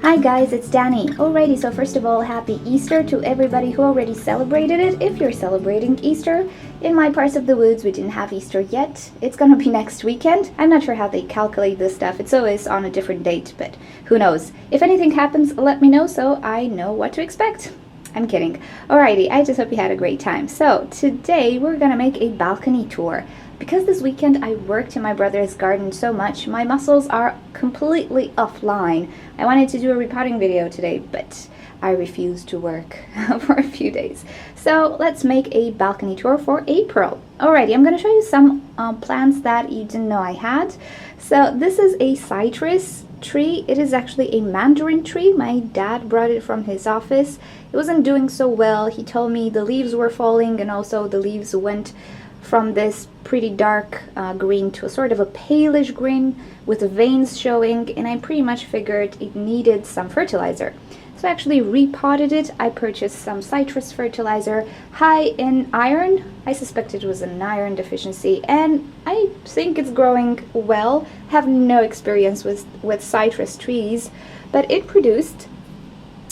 Hi guys, it's Danny. Alrighty, so first of all, happy Easter to everybody who already celebrated it. If you're celebrating Easter, in my parts of the woods we didn't have Easter yet. It's gonna be next weekend. I'm not sure how they calculate this stuff. It's always on a different date, but who knows. If anything happens, let me know so I know what to expect. I'm kidding. Alrighty, I just hope you had a great time. So today we're gonna make a balcony tour. Because this weekend I worked in my brother's garden so much, my muscles are completely offline. I wanted to do a repotting video today, but I refused to work for a few days. So let's make a balcony tour for April. Alrighty, I'm going to show you some plants that you didn't know I had. So this is a Sytrus tree. It is actually a mandarin tree. My dad brought it from his office. It wasn't doing so well. He told me the leaves were falling and also the leaves went from this pretty dark green to a sort of a palish green with the veins showing, and I pretty much figured it needed some fertilizer. So I actually repotted it. I purchased some citrus fertilizer high in iron. I suspect it was an iron deficiency, and I think it's growing well. I have no experience with citrus trees, but it produced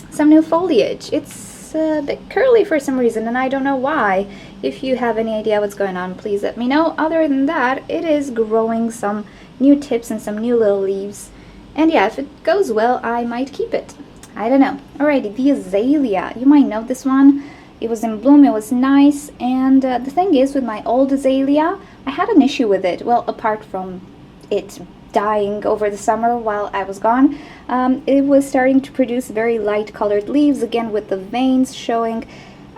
some new foliage. It's a bit curly for some reason, and I don't know why. If you have any idea what's going on, please let me know. Other than that, it is growing some new tips and some new little leaves. And yeah, if it goes well, I might keep it. I don't know. Alrighty, the azalea. You might know this one. It was in bloom, it was nice. And the thing is, with my old azalea, I had an issue with it. Well, apart from it dying over the summer while I was gone, it was starting to produce very light colored leaves, again with the veins showing.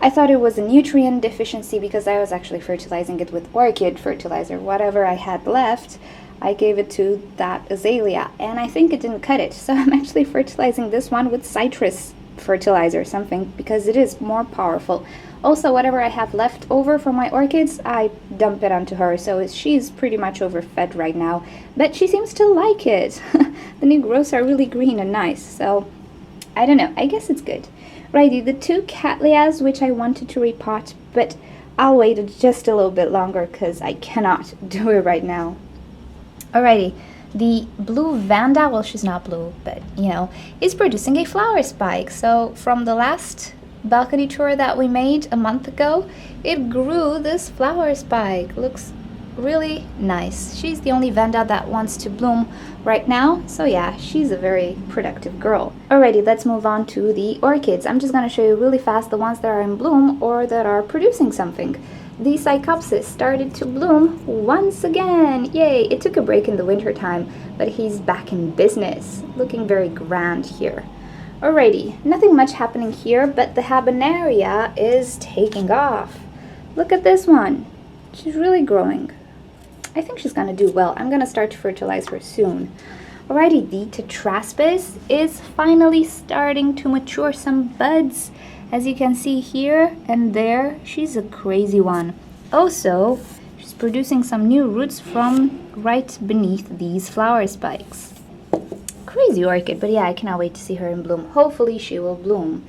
I thought it was a nutrient deficiency because I was actually fertilizing it with orchid fertilizer. Whatever I had left, I gave it to that azalea, and I think it didn't cut it. So I'm actually fertilizing this one with citrus fertilizer or something because it is more powerful. Also, whatever I have left over from my orchids, I dump it onto her, so she's pretty much overfed right now, but she seems to like it. The new growths are really green and nice, so I don't know, I guess it's good. Righty, the two cattleyas, which I wanted to repot, but I'll wait just a little bit longer because I cannot do it right now. Alrighty, the blue vanda, well, she's not blue, but you know, is producing a flower spike. So from the last balcony tour that we made a month ago, it grew this flower spike. Looks really nice. She's the only vanda that wants to bloom right now, so yeah, she's a very productive girl. Alrighty, let's move on to the orchids. I'm just going to show you really fast the ones that are in bloom or that are producing something. The Psychopsis started to bloom once again. Yay! It took a break in the winter time, but he's back in business. Looking very grand here. Alrighty, nothing much happening here, but the Habenaria is taking off. Look at this one. She's really growing. I think she's gonna do well. I'm gonna start to fertilize her soon. Alrighty, the Tetraspis is finally starting to mature some buds. As you can see here and there, she's a crazy one. Also, she's producing some new roots from right beneath these flower spikes. Crazy orchid, but yeah, I cannot wait to see her in bloom. Hopefully she will bloom.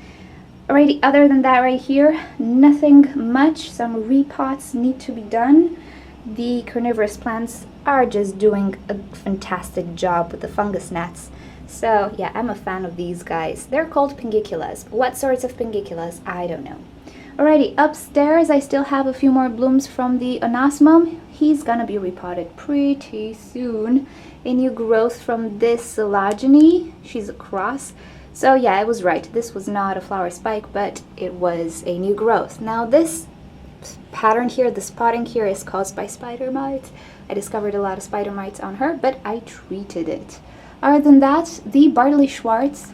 Alrighty, other than that right here, nothing much. Some repots need to be done. The carnivorous plants are just doing a fantastic job with the fungus gnats. So yeah, I'm a fan of these guys. They're called pingiculas. What sorts of pingiculas? I don't know. Alrighty, upstairs I still have a few more blooms from the Onosmum. He's gonna be repotted pretty soon. A new growth from this Silogeny. She's a cross. So yeah, I was right. This was not a flower spike, but it was a new growth. Now this pattern here, the spotting here, is caused by spider mites. I discovered a lot of spider mites on her, but I treated it. Other than that, the Bartley Schwartz,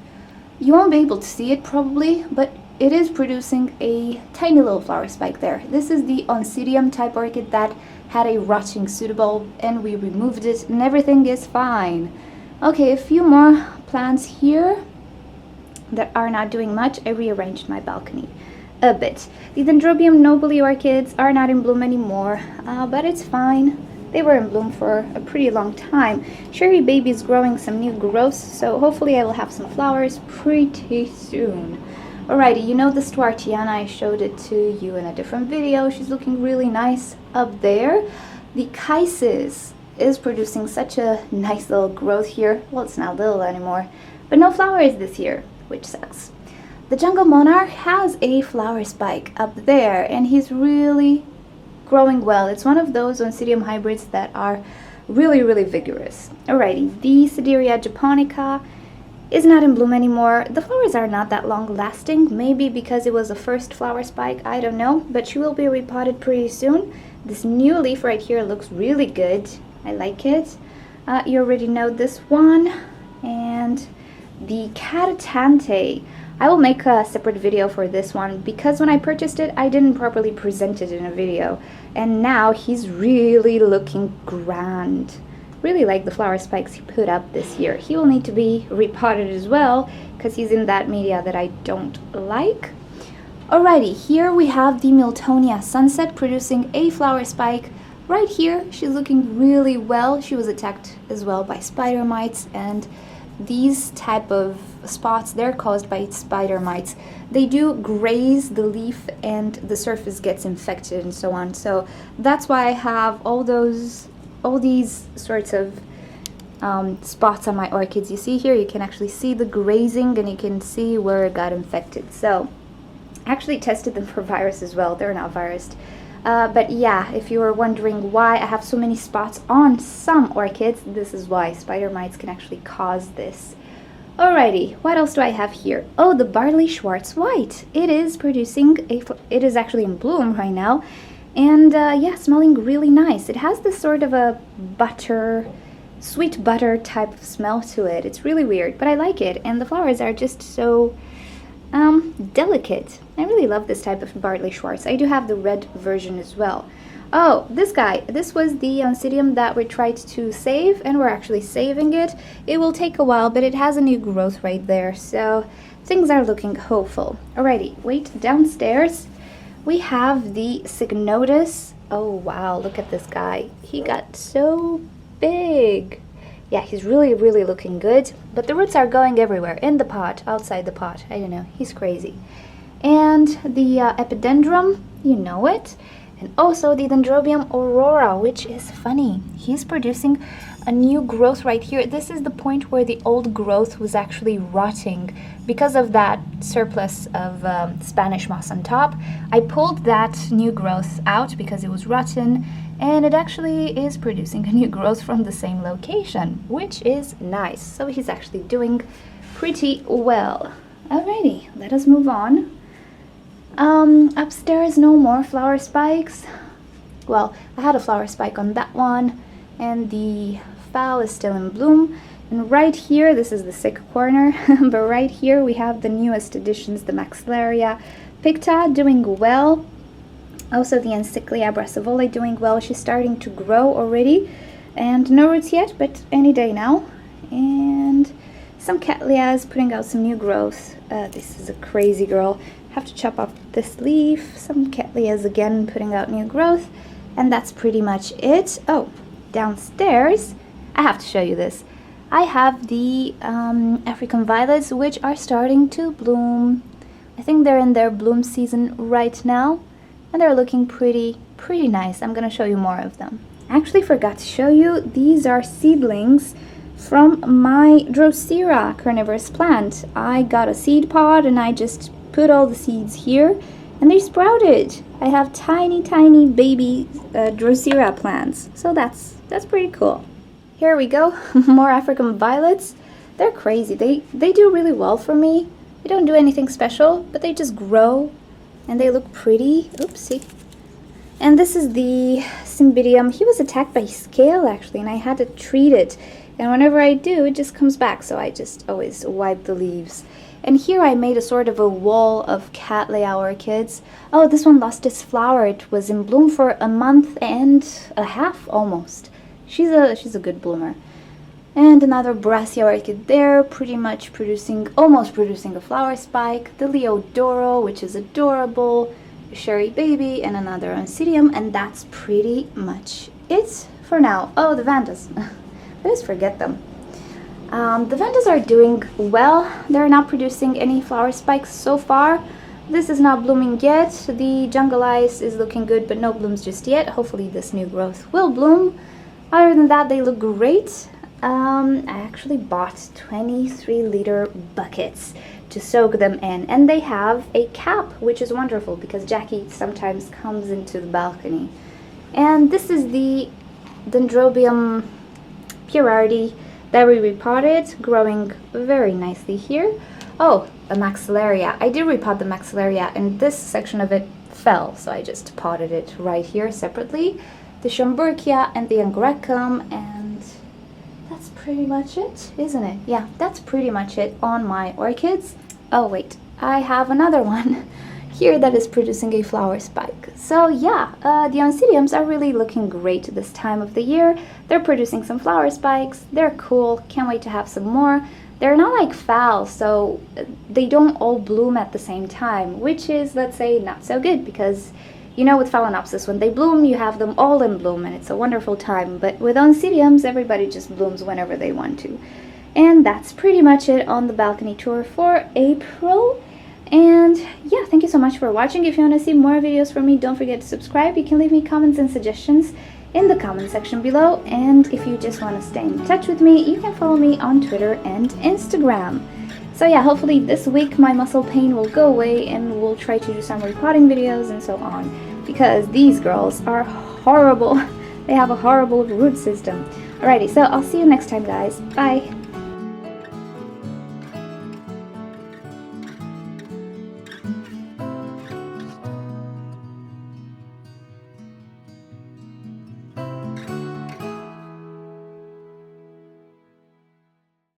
you won't be able to see it probably, but it is producing a tiny little flower spike there. This is the Oncidium type orchid that had a rotting pseudobulb, and we removed it and everything is fine. Okay, a few more plants here that are not doing much. I rearranged my balcony a bit. The Dendrobium nobile orchids are not in bloom anymore, but it's fine. They were in bloom for a pretty long time. Cherry Baby is growing some new growths, so hopefully I will have some flowers pretty soon. Alrighty, you know the Stuartiana, I showed it to you in a different video. She's looking really nice up there. The Chisis is producing such a nice little growth here. Well, it's not little anymore. but no flowers this year, which sucks. The Jungle Monarch has a flower spike up there, and he's really growing well. It's one of those Oncidium hybrids that are really vigorous. Alrighty, the Sideria japonica is not in bloom anymore. The flowers are not that long lasting, maybe because it was a first flower spike, I don't know, but she will be repotted pretty soon. This new leaf right here looks really good. I like it. You already know this one. And the Atonte. I will make a separate video for this one because when I purchased it, I didn't properly present it in a video. And now he's really looking grand. Really like the flower spikes he put up this year. He will need to be repotted as well because he's in that media that I don't like. Alrighty, here we have the Miltonius Sunset producing a flower spike. Right here, she's looking really well. She was attacked as well by spider mites, and these type of spots, they're caused by spider mites. They do graze the leaf and the surface gets infected and so on. So that's why I have all these sorts of spots on my orchids. You see here, you can actually see the grazing and you can see where it got infected. So I actually tested them for virus as well. They're not virused. But yeah, if you were wondering why I have so many spots on some orchids, this is why. Spider mites can actually cause this. Alrighty, what else do I have here? Oh, the Barley Schwartz White. It is it is actually in bloom right now. And yeah, smelling really nice. It has this sort of a sweet butter type of smell to it. It's really weird, but I like it. And the flowers are just so delicate. I really love this type of Barley Schwartz. I do have the red version as well. Oh, this guy. This was the Oncidium that we tried to save, and we're actually saving it. It will take a while, but it has a new growth right there, so things are looking hopeful. Alrighty, wait, downstairs we have the Signotus. Oh wow, look at this guy. He got so big. Yeah, he's really looking good, but the roots are going everywhere, in the pot, outside the pot. I don't know, he's crazy. And the Epidendrum, you know it. And also the Dendrobium Aurora, which is funny. He's producing a new growth right here. This is the point where the old growth was actually rotting because of that surplus of Spanish moss on top. I pulled that new growth out because it was rotten, and it actually is producing a new growth from the same location, which is nice. So he's actually doing pretty well. Alrighty, let us move on. Upstairs, no more flower spikes. Well, I had a flower spike on that one, and the phal is still in bloom. And right here, this is the sick corner, but right here we have the newest additions, the Maxillaria picta doing well. Also the Encyclia brassavola doing well. She's starting to grow already, and no roots yet, but any day now. And some Cattleyas putting out some new growth. This is a crazy girl. Have to chop off this leaf. Some Cattleyas again putting out new growth, and that's pretty much it. Oh, downstairs, I have to show you this. I have the African violets, which are starting to bloom. I think they're in their bloom season right now, and they're looking pretty nice. I'm gonna show you more of them. I actually forgot to show you, these are seedlings from my Drosera carnivorous plant. I got a seed pod and I just put all the seeds here, and they sprouted. I have tiny baby Drosera plants, so that's pretty cool. Here we go, more African violets. They're crazy. They do really well for me. They don't do anything special, but they just grow and they look pretty. Oopsie. And this is the Cymbidium. He was attacked by scale actually, and I had to treat it. And whenever I do, it just comes back, so I just always wipe the leaves. And here I made a sort of a wall of Cattleya orchids. Oh, this one lost its flower. It was in bloom for a month and a half almost. She's a good bloomer. And another Brassia orchid there, pretty much almost producing a flower spike. The Leodoro, which is adorable. A Sherry baby, and another Oncidium, and that's pretty much it for now. Oh, the Vandas. I always forget them. The Vandas are doing well. They're not producing any flower spikes so far. This is not blooming yet. The Jungle Ice is looking good, but no blooms just yet. Hopefully this new growth will bloom. Other than that, they look great. I actually bought 23-liter buckets to soak them in, and they have a cap, which is wonderful because Jackie sometimes comes into the balcony. And this is the Dendrobium Girardi that we repotted, growing very nicely here. Oh, a maxillaria. I did repot the maxillaria, and this section of it fell, so I just potted it right here separately. The Schomburgia and the Angrecum, and that's pretty much it, isn't it? Yeah, that's pretty much it on my orchids. Oh wait, I have another one here that is producing a flower spike. So yeah, the Oncidiums are really looking great this time of the year. They're producing some flower spikes. They're cool. Can't wait to have some more. They're not like fall, so they don't all bloom at the same time, which is, let's say, not so good because, you know, with Phalaenopsis, when they bloom, you have them all in bloom, and it's a wonderful time. But with Oncidiums, everybody just blooms whenever they want to. And that's pretty much it on the balcony tour for April. And yeah, thank you so much for watching. If you want to see more videos from me, don't forget to subscribe. You can leave me comments and suggestions in the comment section below. And if you just want to stay in touch with me, you can follow me on Twitter and Instagram. So yeah, hopefully this week my muscle pain will go away and we'll try to do some repotting videos and so on, because these girls are horrible. They have a horrible root system. Alrighty, so I'll see you next time, guys. Bye.